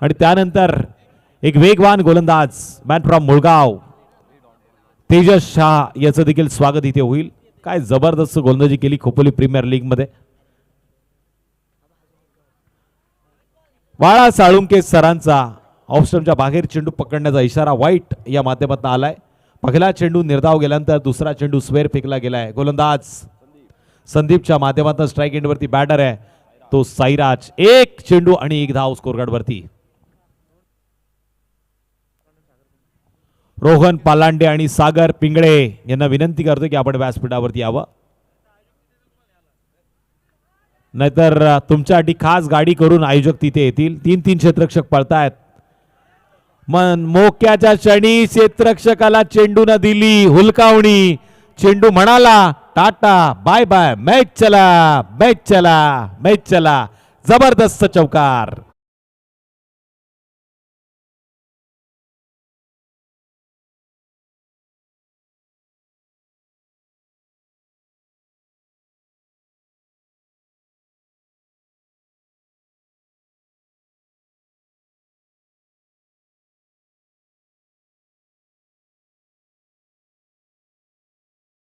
आणि त्यानंतर एक वेगवान गोलंदाज मॅन फ्रॉम मुळगाव तेजस शाह याचं देखील स्वागत इथे होईल. काय जबरदस्त गोलंदाजी केली खोपोली प्रीमियर लीग मध्ये. बाळा साळुंके सरांचा ऑफस्टंपच्या बाहेर चेंडू पकडण्याचा इशारा वाईट या माध्यमातून आलाय. पहिला चेंडू निर्धाव गेल्यानंतर दुसरा चेंडू स्क्वेअर फेकला गेलाय. गोलंदाज संदीपच्या माध्यमातून स्ट्राईक एंडवरती बॅटर आहे तो साईराज. एक चेंडू आणि एक धाव स्कोर कार्डवरती. रोहन पालांडे आणि सागर पिंगळे यांना विनंती करतो की आपण व्यासपीठावरती यावं, नाहीतर तुमच्यासाठी खास गाडी करून आयोजक तिथे येतील. 3-3 क्षेत्ररक्षक पळतायत. मन मोक्याच्या क्षणी क्षेत्ररक्षकाला चेंडू न दिली हुलकावणी. चेंडू म्हणाला टाटा बाय बाय, मॅच चला मॅच चला मॅच चला. जबरदस्त चौकार.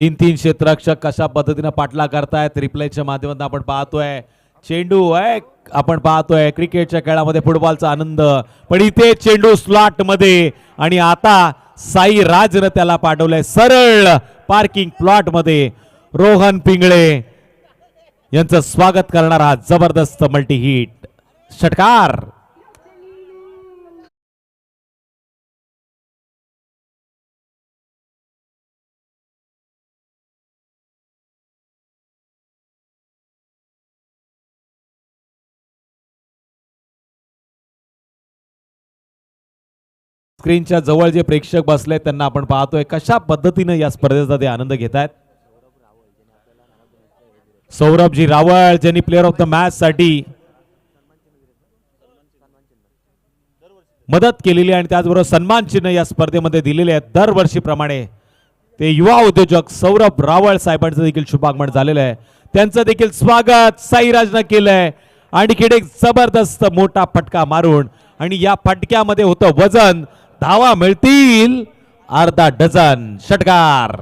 तीन क्षेत्ररक्षक कशा पद्धतीने पाठला करतायत रिप्लायच्या माध्यमातून आपण पाहतोय. चेंडू आपण पाहतोय क्रिकेटच्या खेळामध्ये फुटबॉलचा आनंद, पण इथे चेंडू स्लॉट मध्ये आणि आता साई राजनं त्याला पाठवलंय सरळ पार्किंग प्लॉट मध्ये. रोहन पिंगळे यांचं स्वागत करणारा जबरदस्त मल्टी हिट षटकार. स्क्रीनच्या जवळ जे प्रेक्षक बसले त्यांना आपण पाहतोय कशा पद्धतीने या स्पर्धेचा ते आनंद घेत आहेत. सौरभजी रावळ ज्यांनी प्लेअर ऑफ द मॅच साठी मदत केलेली आणि त्याचबरोबर सन्मान चिन्ह या स्पर्धेमध्ये दिलेले आहेत दरवर्षीप्रमाणे. ते युवा उद्योजक सौरभ रावळ साहेबांचं देखील शुभागमन झालेलं आहे. त्यांचं देखील स्वागत साईराजनं केलंय. आणखी एक जबरदस्त मोठा फटका मारून आणि या फटक्यामध्ये होतं वजन. धावा मिळतील अर्धा डझन. षटकार.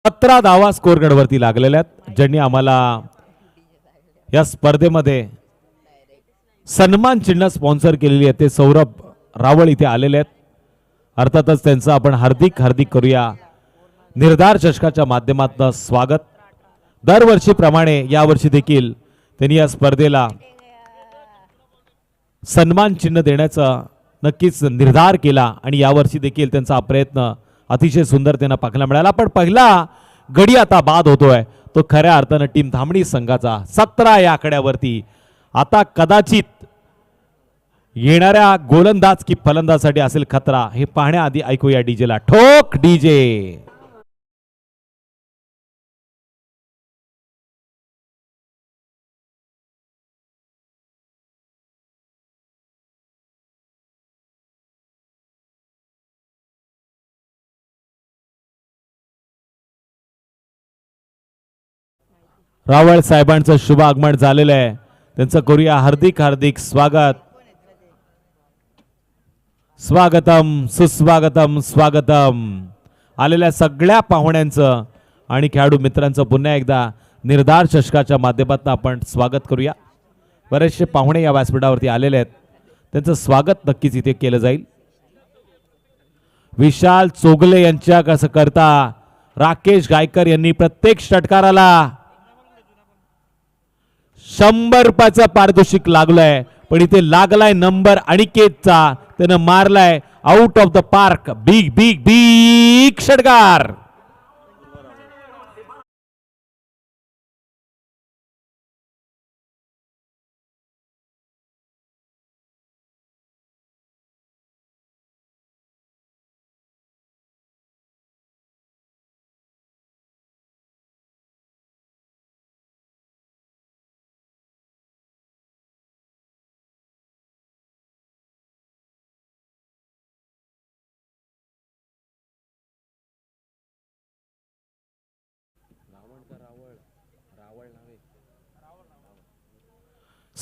सतरा धावा स्कोर गडवरती लागलेल्या आहेत. ज्यांनी आम्हाला या स्पर्धेमध्ये सन्मान चिन्ह स्पॉन्सर केलेली आहे ते सौरभ रावळ इथे आलेले आहेत. अर्थातच त्यांचं आपण हार्दिक हार्दिक करूया निर्धार चषकाच्या माध्यमातून स्वागत. दरवर्षीप्रमाणे यावर्षी देखील त्यांनी या स्पर्धेला सन्मान चिन्ह देण्याचा नक्कीच निर्धार केला आणि यावर्षी देखील त्यांचा प्रयत्न अतिशय सुंदर त्यांना पाहायला मिळाला. पण पहिला गडी आता बाद होतोय तो खऱ्या अर्थानं टीम धामणी संघाचा. 17 या आकड्यावरती. आता कदाचित येणाऱ्या गोलंदाज की फलंदाजासाठी असेल खतरा हे पाहण्याआधी ऐकूया डीजेला. ठोक डीजे. रावळ साहेबांचं शुभ आगमन झालेलं आहे. त्यांचं करूया हार्दिक हार्दिक स्वागत. स्वागतम सुस्वागतम स्वागतम. आलेल्या सगळ्या पाहुण्यांचं आणि खेळाडू मित्रांचं पुन्हा एकदा निर्धार चषकाच्या माध्यमातून आपण स्वागत करूया. बरेचसे पाहुणे या व्यासपीठावरती आलेले आहेत. त्यांचं स्वागत नक्कीच इथे केलं जाईल. विशाल चोगले यांच्या कसं करता राकेश गायकर यांनी प्रत्येक षटकाराला 100 रुपयाचं पारितोषिक लागलंय. पण इथे लागलाय नंबर अनिकेतचा. त्यानं मारलाय out of the park. Big big big षटकार.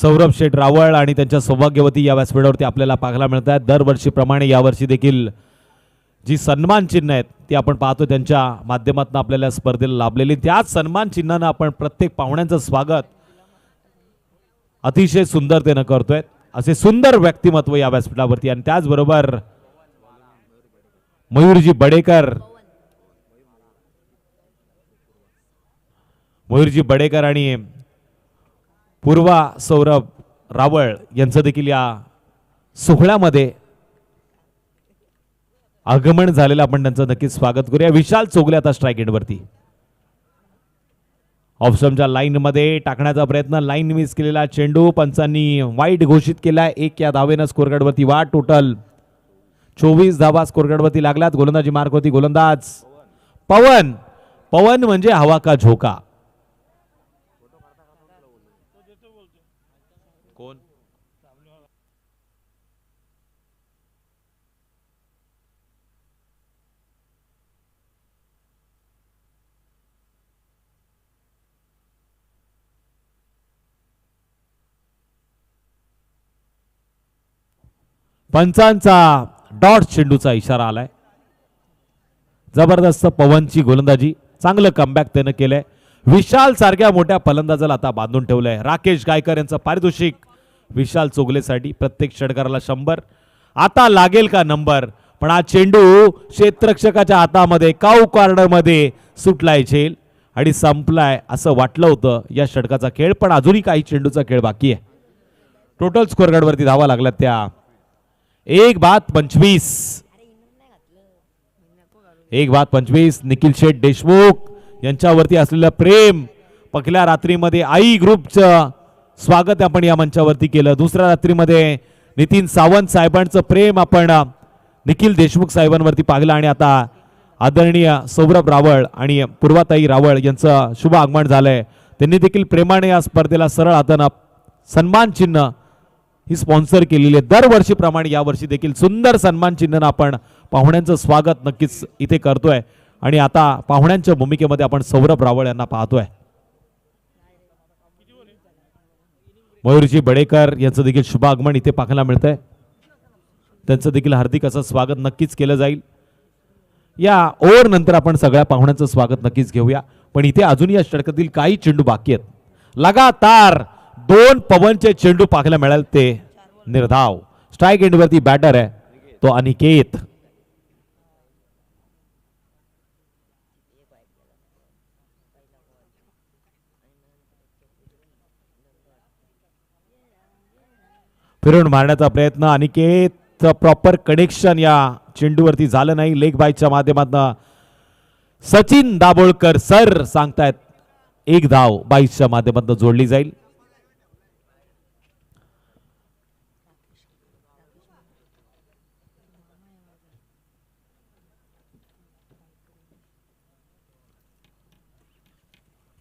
सौरभ शेठ रावळ आणि त्यांच्या सौभाग्यवती या व्यासपीठावरती आपल्याला पाहायला मिळत आहेत. दरवर्षीप्रमाणे यावर्षी देखील जी सन्मान चिन्ह आहेत ती आपण पाहतो त्यांच्या माध्यमातून आपल्याला स्पर्धेला लाभलेली. त्याच सन्मान चिन्हानं आपण प्रत्येक पाहुण्यांचं स्वागत अतिशय सुंदरतेनं करतोय. असे सुंदर व्यक्तिमत्व या व्यासपीठावरती आणि त्याचबरोबर मयूरजी बडेकर आणि पूर्वा सौरभ रावळ यांचं देखील या सोहळ्यामध्ये आगमन झालेलं आपण त्यांचं नक्कीच स्वागत करूया. विशाल चोगले आता स्ट्राईक एंडवरती ऑप्शनच्या लाईन मध्ये टाकण्याचा प्रयत्न, लाईन मिस केलेला चेंडू पंचांनी वाईट घोषित केला. 1 या धावेनं स्कोरकार्ड वरती वाढ. टोटल 24 धावा स्कोरकार्ड वरती लागल्यात. गोलंदाजी मार्क होती गोलंदाज पवन म्हणजे हवा का झोका. कोण पंचांचा डॉट चेंडूचा इशारा आलाय. जबरदस्त पवनची गोलंदाजी, चांगलं कमबॅक त्यानं केलंय. विशाल सारख्या मोठ्या फलंदाजाला आता बांधून ठेवलंय. राकेश गायकर यांचं पारितोषिक विशाल चोगलेसाठी, प्रत्येक षटकाराला 100. आता लागेल का नंबर, पण हा चेंडू क्षेत्ररक्षकाच्या हातामध्ये काऊ कॉर्नर मध्ये सुटलाय झेल आणि संपलाय असं वाटलं होतं या षटकाचा खेळ, पण अजूनही काही चेंडूचा खेळ बाकी आहे. टोटल स्कोरकार्ड वरती धावा लागल्यात त्या 1-25. निखिल शेठ देशमुख यांच्यावरती असलेलं प्रेम, पहिल्या रात्रीमध्ये आई ग्रुपचं स्वागत आपण या मंचावरती केलं. दुसऱ्या रात्रीमध्ये नितीन सावंत साहेबांचं प्रेम आपण निखिल देशमुख साहेबांवरती पाहिलं आणि आता आदरणीय सौरभ रावळ आणि पूर्वाताई रावळ यांचं शुभ आगमन झालंय. त्यांनी देखील प्रेमाने या स्पर्धेला सरळ हातानं सन्मान चिन्ह ही स्पॉन्सर केलेली आहे. दरवर्षीप्रमाणे यावर्षी देखील सुंदर सन्मान चिन्ह आपण पाहुण्यांचं स्वागत नक्कीच इथे करतोय आणि आता पाहुण्यांच्या भूमिकेमध्ये आपण सौरभ रावळ यांना पाहतोय. मयूरजी बडेकर यांचं देखील शुभ आगमन इथे पाहायला मिळतंय. त्यांचं देखील हार्दिक असं स्वागत नक्कीच केलं जाईल. या ओव्हर नंतर आपण सगळ्या पाहुण्यांचं स्वागत नक्कीच घेऊया, पण इथे अजून या षटकातील काही चेंडू बाकी आहेत. लगातार 2 पवनचे चेंडू पाहायला मिळाले ते निर्धाव. स्ट्राईक एंडवरती बॅटर आहे तो अनिकेत. फिरून मारण्याचा प्रयत्न, अनिकेत प्रॉपर कनेक्शन या चेंडूवरती झालं नाही. लेग बायच्या माध्यमातून सचिन दाभोळकर सर सांगतायत 1 धाव 22च्या माध्यमातून जोडली जाईल.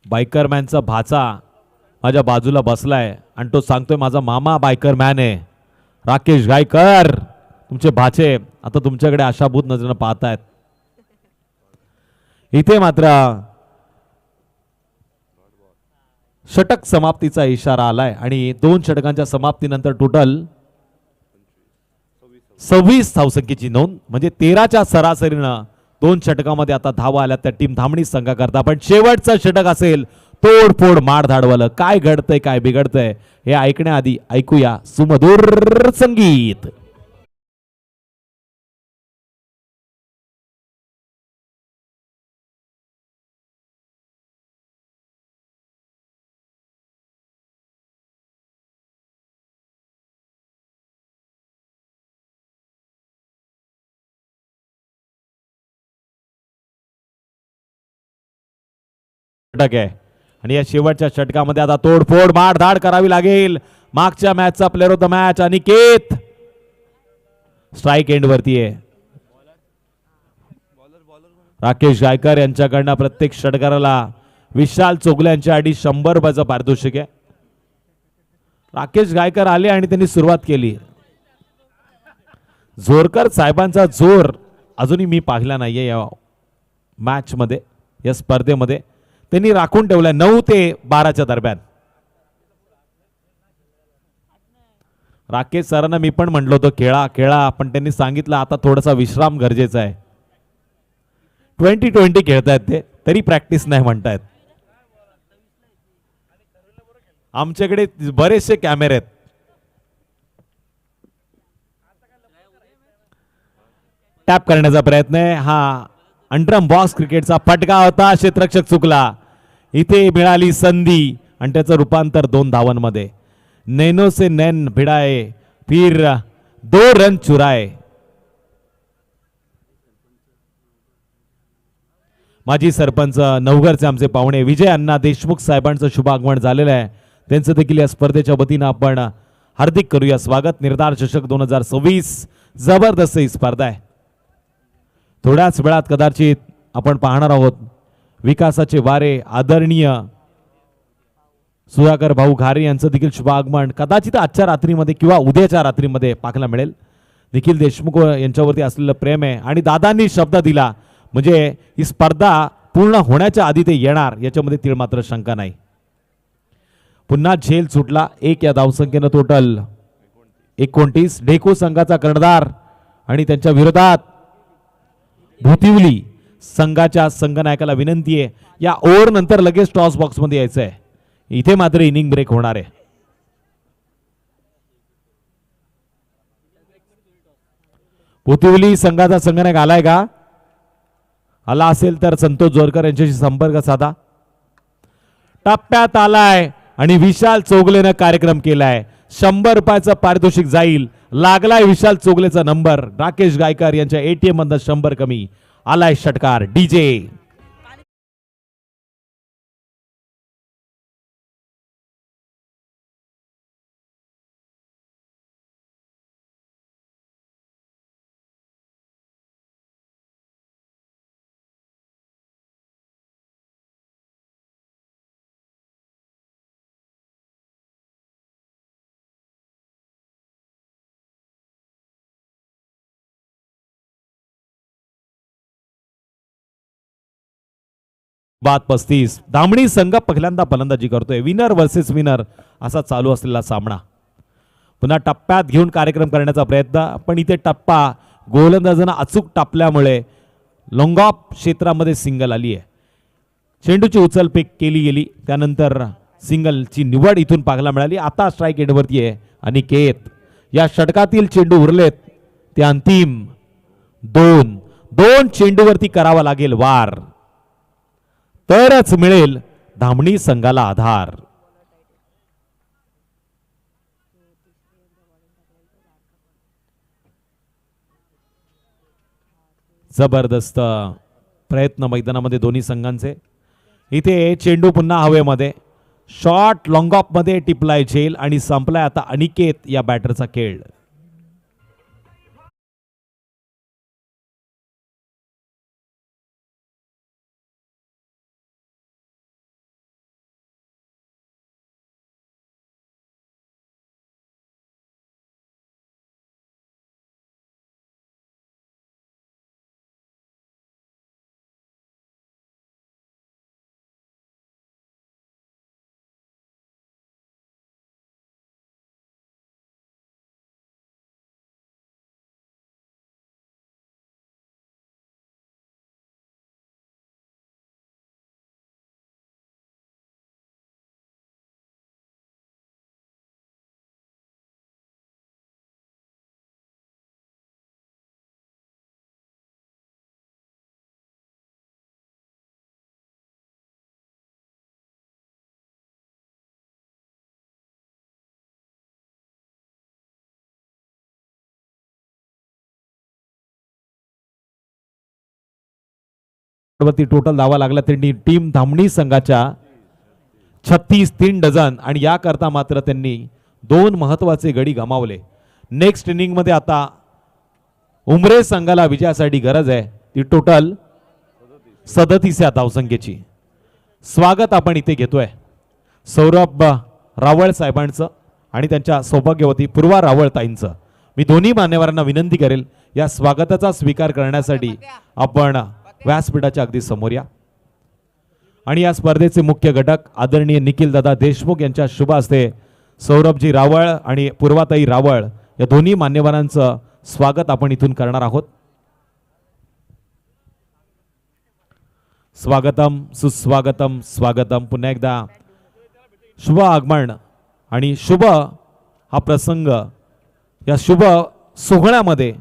बायकरमॅनचा भाचा माझ्या बाजूला बसलाय आणि तो सांगतोय माझा मामा बायकरमॅन आहे. राकेश गायकर तुमचे भाचे आता तुमच्याकडे आशाभूत नजरेनं पाहतायत. इथे मात्र षटक समाप्तीचा इशारा आलाय आणि 2 षटकांच्या समाप्तीनंतर टोटल 26 धावसंख्येची नोंद, म्हणजे 13च्या सरासरीनं 2 षटकामध्ये आता धावा आल्या त्या टीम धामणी संघाकरता. पण शेवटचं षटक असेल तोडफोड मार धाडवलं. काय घडतंय काय बिघडतंय हे ऐकण्याआधी ऐकूया सुमधुर संगीत. षटक आहे आणि या शेवटच्या षटकामध्ये आता तोडफोड मारधाड करावी लागेल. मागच्या मॅचचा player of the match Aniket strike end वरती आहे. राकेश गायकर यांच्याकडनं प्रत्येक षटकाराला विशाल चोगले यांच्या आधी 100 रुपयाचं पारितोषिक आहे. राकेश गायकर आले आणि त्यांनी सुरुवात केली. जोरकर साहेबांचा जोर अजूनही मी पाहिला नाहीये या मॅच मध्ये, या स्पर्धेमध्ये. त्यांनी राखून ठेवलाय 9 ते 12च्या दरम्यान. राकेश सरांना मी पण म्हटलं होतं खेळा खेळा, पण त्यांनी सांगितलं आता थोडासा विश्राम गरजेचा आहे. 20-20 खेळतायत ते, तरी प्रॅक्टिस नाही म्हणतायत. आमच्याकडे बरेचसे कॅमेरे आहेत. टॅप करण्याचा प्रयत्न आहे. हा अंडरम बॉक्स क्रिकेटचा फटका होता, क्षेत्ररक्षक चुकला. इथे मिळाली संधी आणि त्याचं रूपांतर 2 धावांमध्ये. नैनो से नैन भिड़ाए, फिर 2 रन चुराए. माजी सरपंच नवघरचे आमचे पाहुणे विजय अण्णा देशमुख साहेबांचं शुभागमन झालेलं आहे. त्यांचं देखील या स्पर्धेच्या वतीनं आपण हार्दिक करूया स्वागत. निर्धार चषक 2026 जबरदस्त ही स्पर्धा आहे. थोड्याच वेळात कदाचित आपण पाहणार आहोत विकासाचे वारे आदरणीय सुधाकर भाऊ घारे यांचं देखील शुभागमन कदाचित आजच्या रात्रीमध्ये किंवा उद्याच्या रात्रीमध्ये पाहायला मिळेल. निखिल देशमुख यांच्यावरती असलेलं प्रेम आहे आणि दादांनी शब्द दिला म्हणजे ही स्पर्धा पूर्ण होण्याच्या आधी ते येणार याच्यामध्ये तीळ मात्र शंका नाही. पुन्हा झेल सुटला. 1 या धावसंख्येनं टोटल 29. ढेकू संघाचा कर्णधार आणि त्यांच्या विरोधात भोतिवली संघाच्या संघनायकाला विनंती आहे या ओव्हर नंतर लगेच टॉस बॉक्स मध्ये यायचं आहे. इथे मात्र इनिंग ब्रेक होणार आहे. भोतिवली संघाचा संघनायक आलाय का? आला असेल तर संतोष जोरकर यांच्याशी संपर्क साधा. टप्प्यात आलाय आणि विशाल चोगलेनं कार्यक्रम केलाय. 100 रुपयाचं पारितोषिक जाईल. लागलाय विशाल चोगलेचा नंबर. राकेश गायकर यांच्या ATM मधनं 100 कमी. आलाय षटकार डीजे. बाद 35. धामणी संघ पहिल्यांदा फलंदाजी करतोय. विनर वर्सेस विनर असा चालू असलेला सामना पुन्हा टप्प्यात घेऊन कार्यक्रम करण्याचा प्रयत्न. पण इथे टप्पा गोलंदाजांना अचूक टापल्यामुळे लॉंगॉप क्षेत्रामध्ये सिंगल आली आहे. चेंडूची उचलपेक केली गेली त्यानंतर सिंगलची निवड इथून पाहायला मिळाली. आता स्ट्राईक एंडवरती आहे अनिकेत. या षटकातील चेंडू उरलेत ते अंतिम 2 चेंडूवरती करावा लागेल वार तरच मिळेल धामणी संघाला आधार. जबरदस्त प्रयत्न मैदानामध्ये दोन्ही संघांचे. इथे चेंडू पुन्हा हवेमध्ये. शॉट लॉंग ऑफ मध्ये टिपलाय झेल आणि संपलाय आता अनिकेत या बॅटरचा खेळ. टोटल धावा लागला त्यांनी टीम धामणी संघाच्या 36 3 डझन आणि याकरता मात्र त्यांनी 2 महत्वाचे गडी गमावले. नेक्स्ट इनिंग मध्ये आता उमरे संघाला विजयासाठी गरज आहे ती टोटल 37 या धावसंख्येची. स्वागत आपण इथे घेतोय सौरभ रावळ साहेबांचं आणि त्यांच्या सौभाग्यवती पूर्वा रावळ ताईंचं. मी दोन्ही मान्यवरांना विनंती करेल या स्वागताचा स्वीकार करण्यासाठी आपण व्यासपीठाच्या अगदी समोर या. आणि या स्पर्धेचे मुख्य घटक आदरणीय निखिल दादा देशमुख यांच्या शुभ हस्ते सौरभजी रावळ आणि पूर्वाताई रावळ या दोन्ही मान्यवरांचं स्वागत आपण इथून करणार आहोत. स्वागतम सुस्वागतम स्वागतम. पुन्हा एकदा शुभ आगमन आणि शुभ हा प्रसंग, या शुभ सोहळ्यामध्ये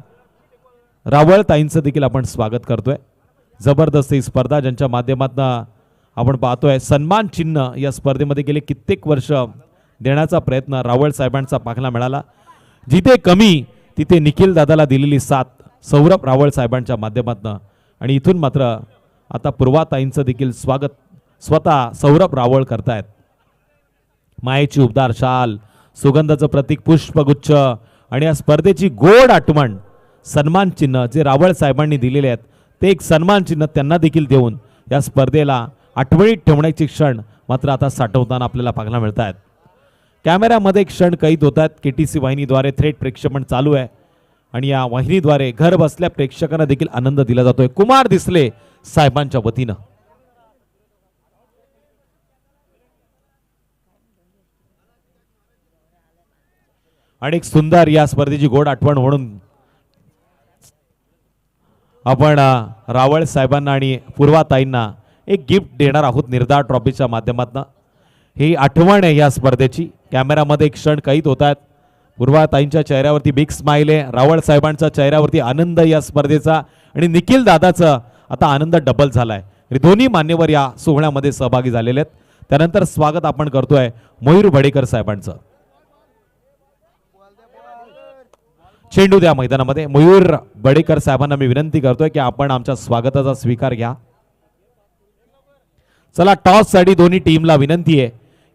रावळताईंचं देखील आपण स्वागत करतोय. जबरदस्त ही स्पर्धा ज्यांच्या माध्यमातून आपण पाहतोय सन्मान चिन्ह या स्पर्धेमध्ये गेले कित्येक वर्ष देण्याचा प्रयत्न रावळ साहेबांचा पाखला मिळाला. जिथे कमी तिथे निखिल दादाला दिलेली साथ सौरभ रावळ साहेबांच्या माध्यमातून, आणि इथून मात्र आता पूर्वाताईंचं देखील स्वागत स्वतः सौरभ रावळ करतायत. मायेची उबदार शाल, सुगंधाचं प्रतीक पुष्पगुच्छ आणि या स्पर्धेची गोड आठवण सन्मान चिन्ह जे रावळ साहेबांनी दिलेले आहेत ते एक सन्मान चिन्ह त्यांना देखील देऊन या स्पर्धेला आठवणीत ठेवण्याचे क्षण मात्र आता साठवताना आपल्याला पाहायला मिळत आहेत. कॅमेऱ्यामध्ये क्षण कैद होत आहेत. KTC वाहिनीद्वारे थेट प्रेक्षेपण चालू आहे आणि या वाहिनीद्वारे घर बसल्या प्रेक्षकांना देखील आनंद दिला जातोय कुमार दिसले साहेबांच्या वतीनं. आणि एक सुंदर या स्पर्धेची गोड आठवण म्हणून आपण रावळ साहेबांना आणि पूर्वाताईंना एक गिफ्ट देणार आहोत निर्धार ट्रॉफीच्या माध्यमातून. ही आठवण आहे या स्पर्धेची. कॅमेरामध्ये क्षण कैद होत आहेत. पूर्वाताईंच्या चेहऱ्यावरती बिग स्माइल आहे, रावळ साहेबांच्या चेहऱ्यावरती आनंद या स्पर्धेचा, आणि निखिल दादाचा आता आनंद डबल झालाय. दोन्ही मान्यवर या सोहळ्यामध्ये सहभागी झालेले आहेत. त्यानंतर स्वागत आपण करतोय मयूर बडेकर साहेबांचं. चेंडू द्या मैदानामध्ये. मयूर बडेकर साहेबांना मी विनंती करतोय की आपण आमच्या स्वागताचा स्वीकार घ्या. चला, टॉस साठी दोन्ही टीमला विनंती आहे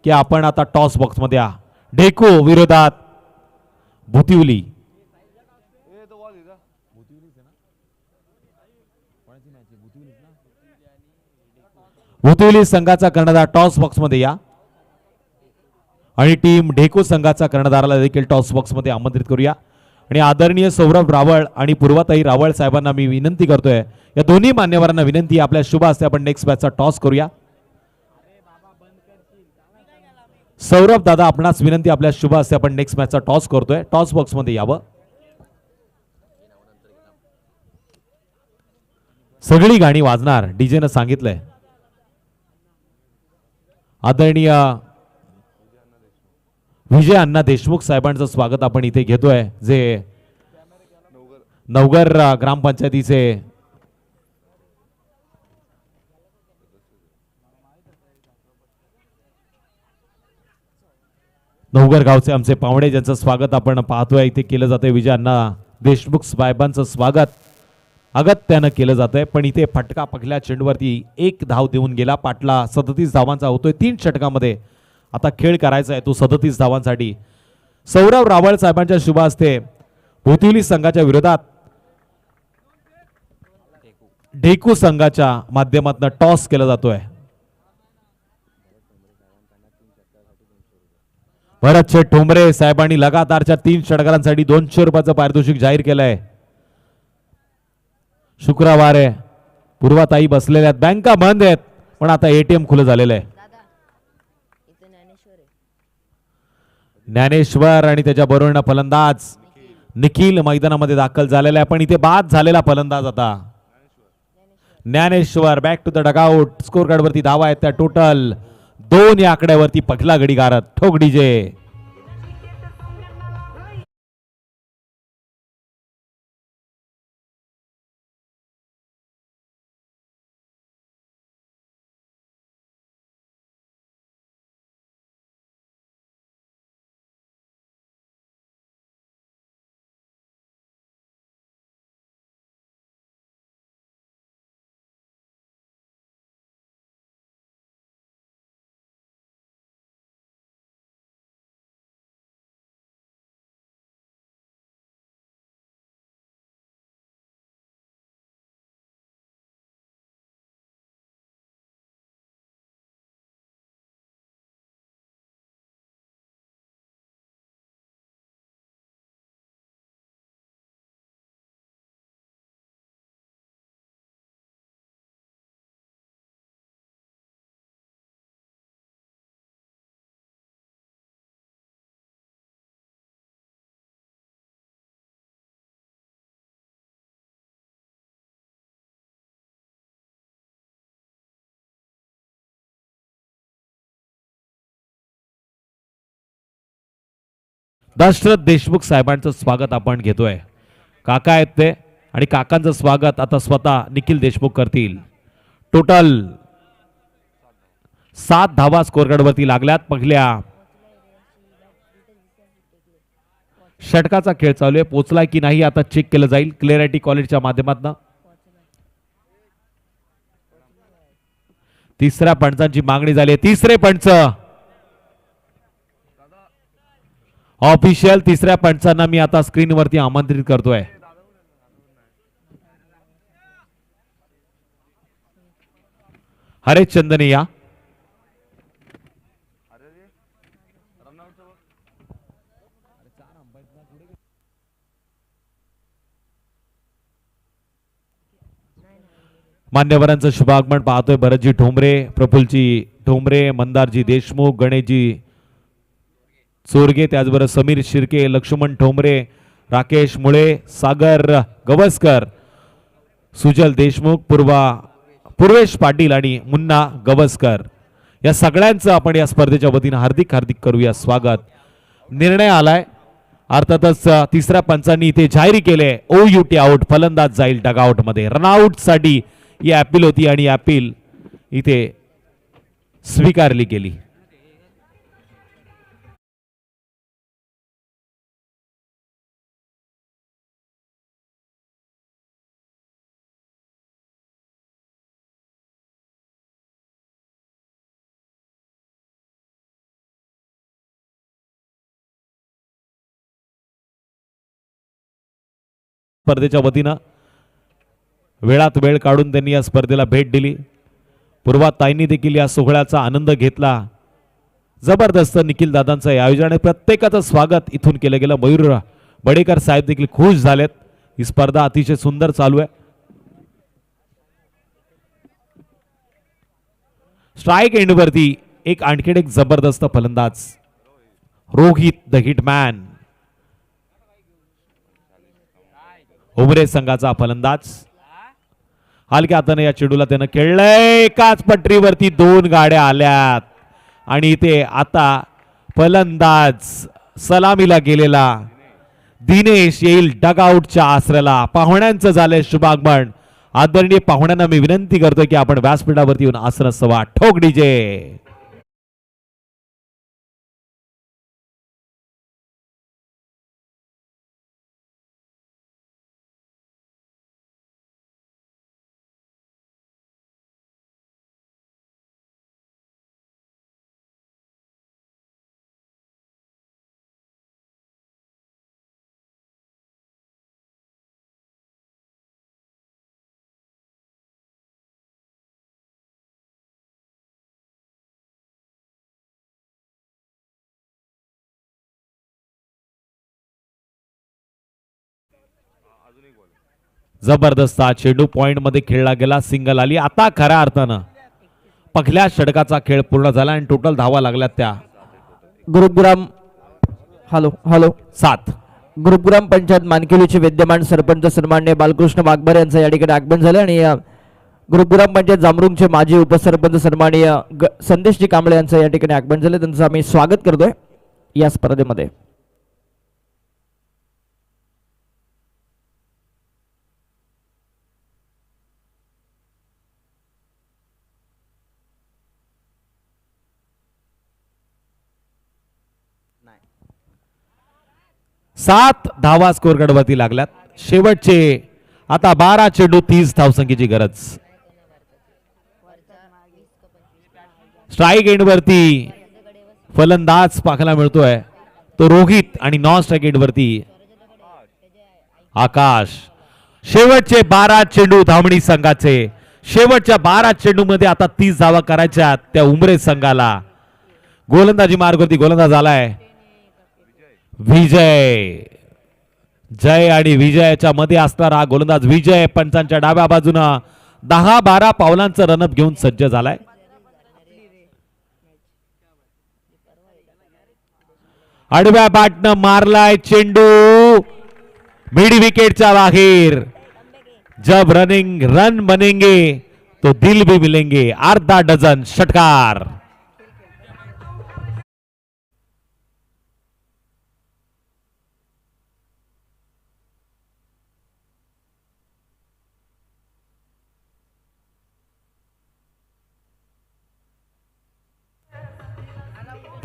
की आपण आता टॉस बॉक्स मध्ये या. ढेको विरोधात भुतिवली. भुतिवली संघाचा कर्णधार टॉस बॉक्स मध्ये या आणि टीम ढेको संघाचा कर्णधाराला देखील टॉस बॉक्स मध्ये आमंत्रित करूया. आणि आदरणीय सौरभ रावळ आणि पूर्वाताई रावळ साहेबांना मी विनंती करतोय, या दोन्ही मान्यवरांना विनंती, आपल्या शुभ हस्ते आपण नेक्स्ट मॅचचा टॉस करूया. सौरभ दादा, आपणास विनंती, आपल्या शुभ हस्ते आपण नेक्स्ट मॅचचा टॉस करतोय. टॉस बॉक्स मध्ये यावं. सगळी गाणी वाजणार, डीजेनं सांगितलंय. आदरणीय विजय अण्णा देशमुख साहेबांचं स्वागत आपण इथे घेतोय, जे नवगर ग्रामपंचायतीचे नवगर गावचे आमचे पाहुणे, ज्यांचं स्वागत आपण पाहतोय इथे केलं जातंय. विजय अण्णा देशमुख साहेबांचं स्वागत अगत्यानं केलं जातंय. पण इथे फटका पकल्या चेंडूवरती एक धाव देऊन गेला. पाटला 37 धावांचा होतोय 3 षटकामध्ये. आता खेळ करायचा आहे तो 37 धावांसाठी. सौरभ रावळ साहेबांच्या शुभ हस्ते भुतिवली संघाच्या विरोधात ढेकू संघाच्या माध्यमातून टॉस केला जातोय. भरत शेठ ठोंबरे साहेबांनी लगातारच्या 3 षटकांसाठी 200 रुपयाचं पारितोषिक जाहीर केलंय. शुक्रवार आहे, पूर्वाताई बसलेल्या आहेत, बँका बंद आहेत, पण आता ATM खुलं झालेलं आहे. ज्ञानेश्वर आणि त्याच्या बरोबर फलंदाज निखिल मैदानामध्ये दाखल झालेला आहे. पण इथे बाद झालेला फलंदाज आता Dnyaneshwar. Back to the dugout. Score card वरती धावा आहेत त्या टोटल 2 या आकड्यावरती. पखला गडी गारत ठोक डीजे. दशरथ देशमुख साहेबांचं स्वागत आपण घेतोय. काका आहेत ते आणि काकांचं स्वागत आता स्वतः निखिल देशमुख करतील. टोटल 7 धावा स्कोरकार्डवरती लागल्यात. पहिल्या षटकाचा खेळ चालू आहे. पोचलाय की नाही आता चेक केलं जाईल क्लिअरिटी कॉलेजच्या माध्यमातून. तिसऱ्या पंचांची मागणी झाली आहे. तिसरे पंच ऑफिशियल तिसऱ्या पंचांना मी आता स्क्रीनवरती आमंत्रित करतोय. हरेश चंदने या. मान्यवरांचं शुभागमन पाहतोय. भरतजी ठोंबरे, प्रफुल्लजी ठोंबरे, मंदारजी देशमुख, गणेशजी चोरगे, त्याचबरोबर समीर शिर्के, लक्ष्मण ठोंबरे, राकेश मुळे, सागर गवसकर, सुजल देशमुख, पूर्वेश पाटील आणि मुन्ना गवसकर या सगळ्यांचं आपण या स्पर्धेच्या वतीनं हार्दिक हार्दिक करूया स्वागत. निर्णय आलाय अर्थातच तिसऱ्या पंचांनी इथे जाहीर केले OUT आउट, फलंदाज जाईल डगआउट मध्ये. रनआउट साठी ही अपील होती आणि अपील इथे स्वीकारली गेली. स्पर्धेच्या वतीनं वेळात वेळ काढून त्यांनी या स्पर्धेला भेट दिली. पूर्वाताईंनी देखील या सोहळ्याचा आनंद घेतला. जबरदस्त निखिल दादांचं हे आयोजन आहे. प्रत्येकाचं स्वागत इथून केलं गेलं. मयूर बडेकर साहेब देखील खुश झालेत. ही स्पर्धा अतिशय सुंदर चालू आहे. स्ट्राईक एंडवरती आणखीन एक जबरदस्त फलंदाज रोहित द हिटमॅन, उमरे संघाचा फलंदाज. हलक्या हाताने या चेंडूला त्यानं खेळलंय. एकाच पटरीवरती 2 गाड्या आल्यात आणि इथे आता फलंदाज सलामीला गेलेला दिनेश येईल डगआउटच्या आसऱ्याला. पाहुण्यांचं झालंय शुभागमन. आदरणीय पाहुण्यांना मी विनंती करतोय की आपण व्यासपीठावरती येऊन आसन सवा. ठोक डीजे. जबरदस्त चेंडू पॉइंट मध्ये खेळला गेला. सिंगल आली. आता खऱ्या अर्थानं पहिल्या षटकाचा खेळ पूर्ण झाला आणि टोटल धावा लागल्यात त्या गुरुग्राम 7. गुरुग्राम पंचायत मानकिलीचे विद्यमान सरपंच सन्माननीय बालकृष्ण वाघमारे यांचं या ठिकाणी आगमन झालं आणि गुरुग्राम पंचायत जामरुंगचे माजी उपसरपंच सन्माननीय संदेशजी कांबळे यांचं या ठिकाणी आगमन झालं. त्यांचं आम्ही स्वागत करतोय या स्पर्धेमध्ये. सात धावा स्कोर गडवरती लागल्यात. शेवटचे आता 12 चेंडू 30 धावसंख्येची गरज. स्ट्राईक एंडवरती फलंदाज पाहायला मिळतोय तो रोहित आणि नॉन स्ट्राईक एंडवरती आकाश. शेवटचे 12 चेंडू धावणी संघाचे. शेवटच्या 12 चेंडू मध्ये आता 30 धावा करायच्या त्या उमरे संघाला. गोलंदाजी मार्गवरती गोलंदाज आलाय विजय. जय आणि विजयाच्या मध्ये असणारा गोलंदाज विजय पंचांच्या डाव्या बाजूनं 10-12 पावलांचं रनअप घेऊन सज्ज झालाय. आडव्या बॅटनं मारलाय चेंडू मिड विकेटच्या बाहेर. जब रन बनेंगे तो दिल भी मिलेंगे. अर्धा डझन षटकार.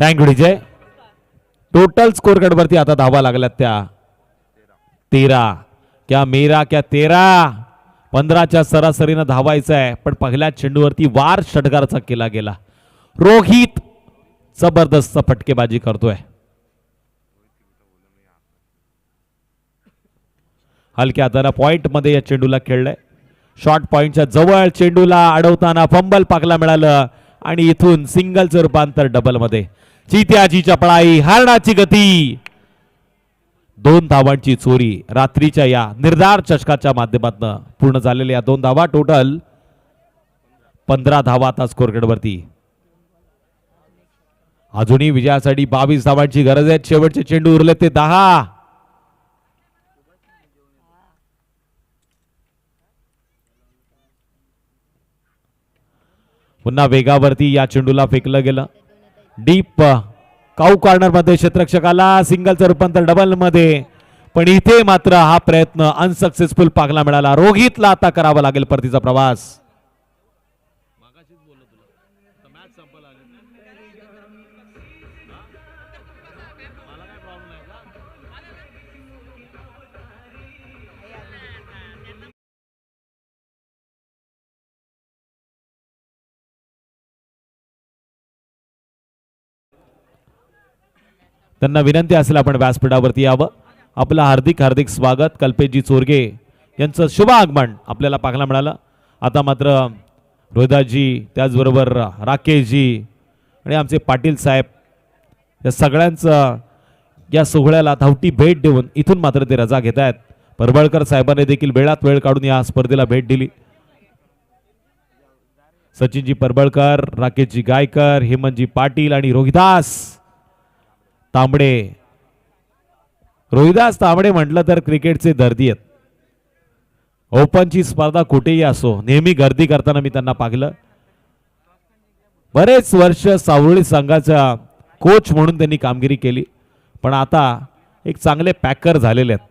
Thank you DJ. Total score card वरती आता धावा लागल्यात त्या 13. क्या मेरा क्या तेरा. 15च्या सरासरीनं धावायचं आहे, पण पहिल्या चेंडूवरती वार षटकाराचा केला गेला. रोहित जबरदस्त फटकेबाजी करतोय. हलक्या हाताला पॉइंट मध्ये या चेंडूला खेळलंय. शॉर्ट पॉइंटच्या जवळ चेंडूला अडवताना फंबल पाकला मिळालं आणि इथून सिंगलचं रूपांतर डबल मध्ये. चित्याची चपळाई, हरणाची गती, 2 धावांची चोरी रात्रीच्या या निर्धार चषकाच्या माध्यमातून पूर्ण झालेल्या या 2 धावा. टोटल 15 धावा आता स्कोरकार्ड वरती. अजूनही विजयासाठी 22 धावांची गरज आहे. शेवटचे चेंडू उरले ते 10. पुन्हा वेगावरती या चेंडूला फेकलं गेलं. डीप काऊ कॉर्नर मध्ये क्षेत्ररक्षकाला सिंगलचं रूपांतर डबल मध्ये, पण इथे मात्र हा प्रयत्न अनसक्सेसफुल पाहायला मिळाला. रोहितला आता करावा लागेल परतीचा प्रवास. त्यांना विनंती असेल आपण व्यासपीठावरती यावं. आपलं हार्दिक हार्दिक स्वागत. कल्पेशजी चोरगे यांचं शुभ आगमन आपल्याला पाहायला मिळालं. आता मात्र रोहिदासजी, त्याचबरोबर राकेशजी आणि आमचे पाटील साहेब या सगळ्यांचं या सोहळ्याला धावती भेट देऊन इथून मात्र ते रजा घेत आहेत. परबळकर साहेबांनी देखील वेळात वेळ काढून या स्पर्धेला भेट दिली. सचिनजी परबळकर, राकेशजी गायकर, हेमंतजी पाटील आणि रोहिदास तांबडे. रोहिदास तांबडे म्हटलं तर क्रिकेटचे दर्दी आहेत. ओपनची स्पर्धा कुठेही असो, नेहमी गर्दी करताना मी त्यांना पाहिलं. बरेच वर्ष सावळी संघाचा कोच म्हणून त्यांनी कामगिरी केली, पण आता एक चांगले पॅकर झालेले आहेत.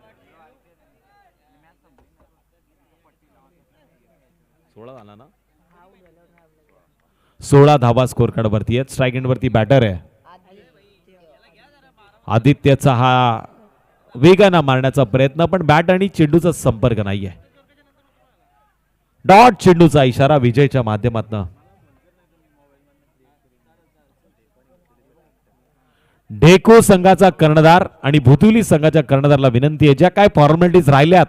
16 धावा स्कोर कार्ड वरती आहेत. स्ट्राइक एंड वरती बॅटर आहे आदित्यचा. हा वेगानं मारण्याचा प्रयत्न, पण बॅट आणि चेंडूचा संपर्क नाहीये. डॉट चेंडूचा इशारा विजयच्या माध्यमातून. ढेको संघाचा कर्णधार आणि भुतुली संघाच्या कर्णधारला विनंती आहे, ज्या काय फॉर्मॅलिटीज राहिल्यात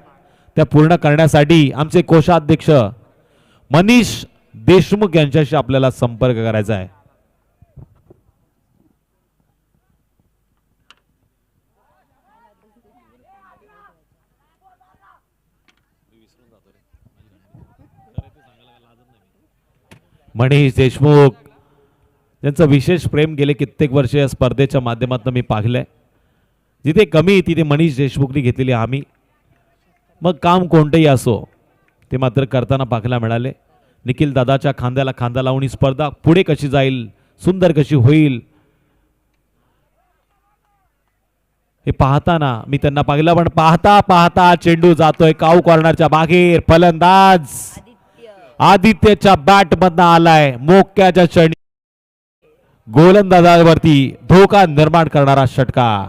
त्या पूर्ण करण्यासाठी आमचे कोषाध्यक्ष मनीष देशमुख यांच्याशी आपल्याला संपर्क करायचा आहे. मनीष देशमुख त्यांचं विशेष प्रेम गेले कित्येक वर्ष या स्पर्धेच्या माध्यमातून मी पाहिलंय. जिथे कमी तिथे मनीष देशमुखनी घेतलेली हमी, मग काम कोणतेही असो ते मात्र करताना पाहायला मिळाले. निखिल दादाच्या खांद्याला खांदा लावून ही स्पर्धा पुढे कशी जाईल, सुंदर कशी होईल हे पाहताना मी त्यांना पाहिलं. पण पाहता पाहता चेंडू जातोय काऊ कॉर्नरच्या बाहेर. फलंदाज आदित्यच्या बॅट मधनं आलाय मोक्याच्या क्षणी गोलंदाजावरती धोका निर्माण करणारा षटकार.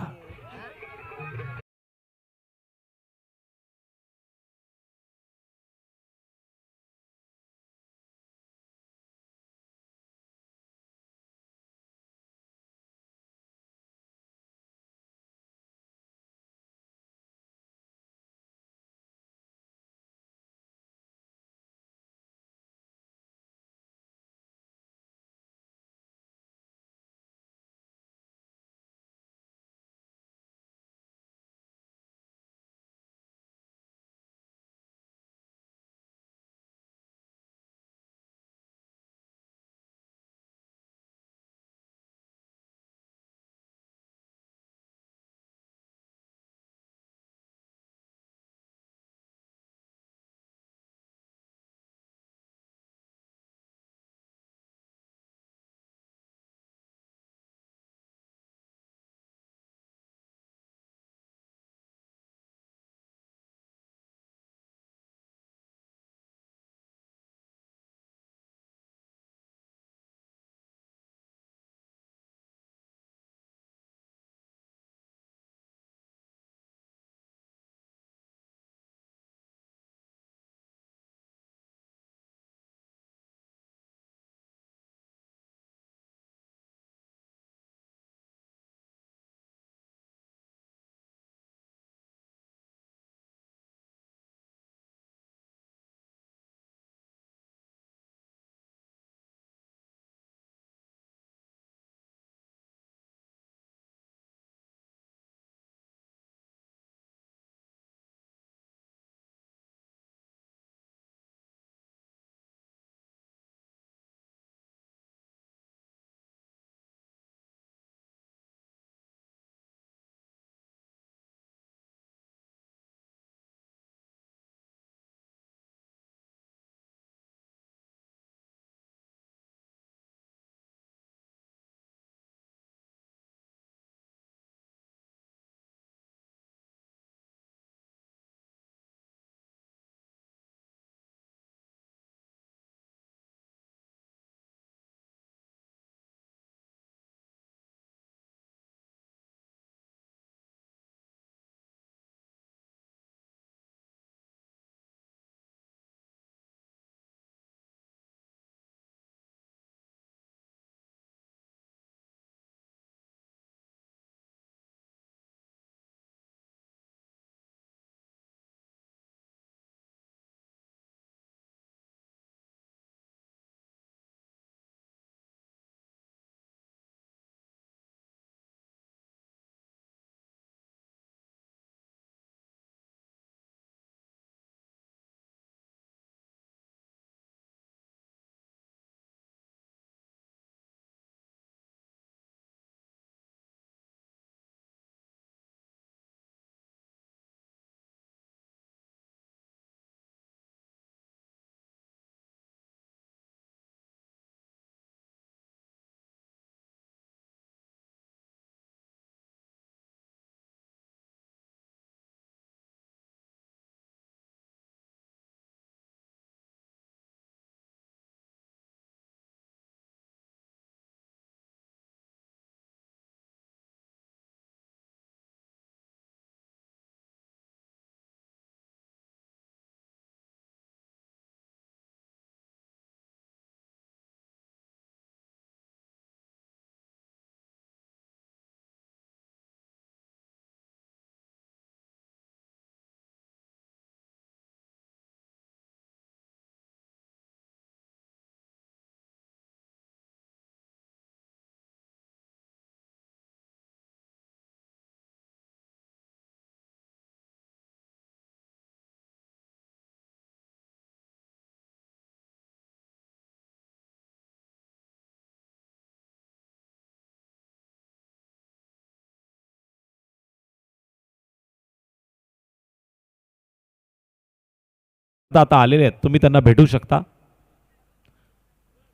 आता आलेले आहेत, तुम्ही त्यांना भेटू शकता.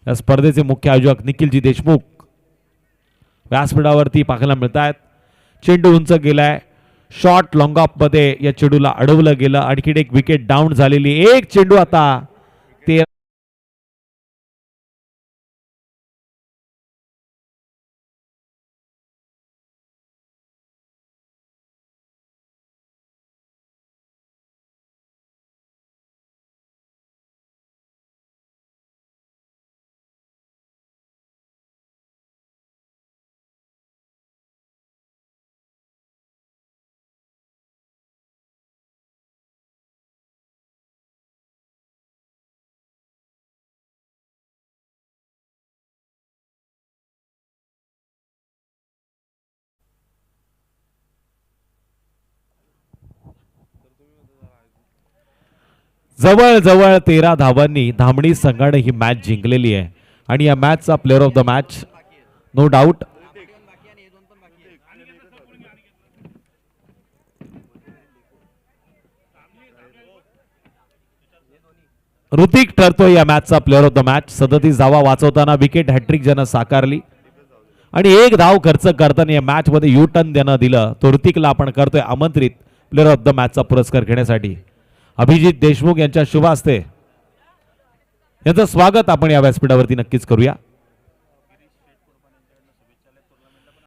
या स्पर्धेचे मुख्य आयोजक निखिलजी देशमुख व्यासपीठावरती पाहायला मिळत आहेत. चेंडू उंच गेलाय, शॉर्ट लॉंग ऑफ मध्ये या चेंडूला अडवलं गेलं. आणखी एक विकेट डाऊन झालेली. एक चेंडू आता ते जवळ 13 धावांनी धामणी संघाने ही मॅच जिंकलेली आहे आणि या मॅचचा player of the match no doubt Hrithik ठरतोय या मॅचचा प्लेअर ऑफ द मॅच. 37 धावा वाचवताना विकेट हॅट्रिक ज्यानं साकारली आणि एक धाव खर्च करताना या मॅच मध्ये यू टर्न देणं दिलं. तो ऋतिकला आपण करतोय आमंत्रित प्लेअर ऑफ द मॅचचा पुरस्कार घेण्यासाठी. अभिजित देशमुख यांच्या शुभ हस्ते यांचं स्वागत आपण या व्यासपीठावरती नक्कीच करूया.